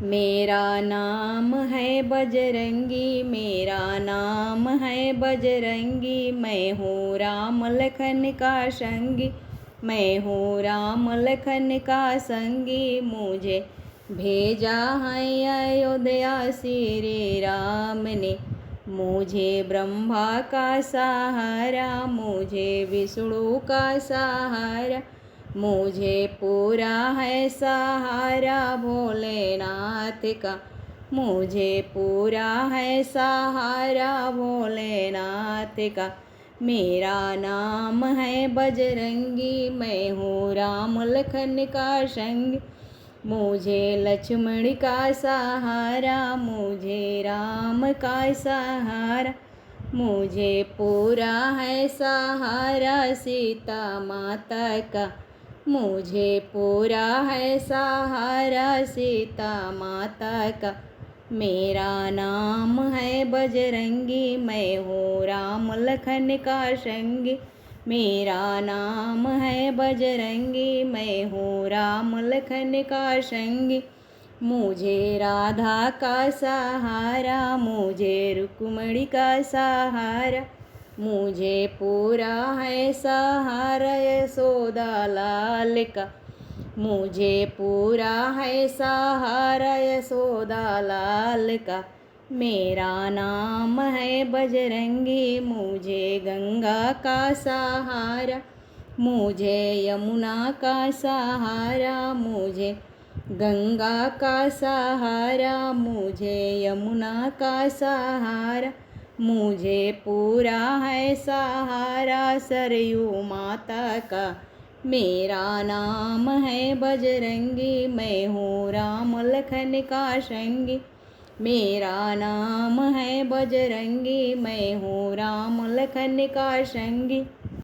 मेरा नाम है बजरंगी, मेरा नाम है बजरंगी। मैं हूँ राम लखन का संगी, मैं हूँ राम लखन का संगी। मुझे भेजा है अयोध्या श्री राम ने, मुझे ब्रह्मा का सहारा, मुझे विष्णु का सहारा, मुझे पूरा है सहारा भोलेनाथ का, मुझे पूरा है सहारा भोलेनाथ का। मेरा नाम है बजरंगी, मैं हूँ राम लखन का संग। मुझे लक्ष्मण का सहारा, मुझे राम का सहारा, मुझे पूरा है सहारा सीता माता का, मुझे पूरा है सहारा सीता माता का। मेरा नाम है बजरंगी, मैं हूँ राम लखन का संगी। मेरा नाम है बजरंगी, मैं हूँ राम लखन का संगी। मुझे राधा का सहारा, मुझे रुक्मिणी का सहारा, मुझे पूरा है सहारा यशोदा लाल का, मुझे पूरा है सहारा यशोदा लाल का। मेरा नाम है बजरंगी, मुझे गंगा का सहारा, मुझे यमुना का सहारा, मुझे गंगा का सहारा, मुझे यमुना का सहारा, मुझे पूरा है सहारा सरयू माता का। मेरा नाम है बजरंगी, मैं हूँ राम लखन का संगी। मेरा नाम है बजरंगी, मैं हूँ राम लखन का संगी।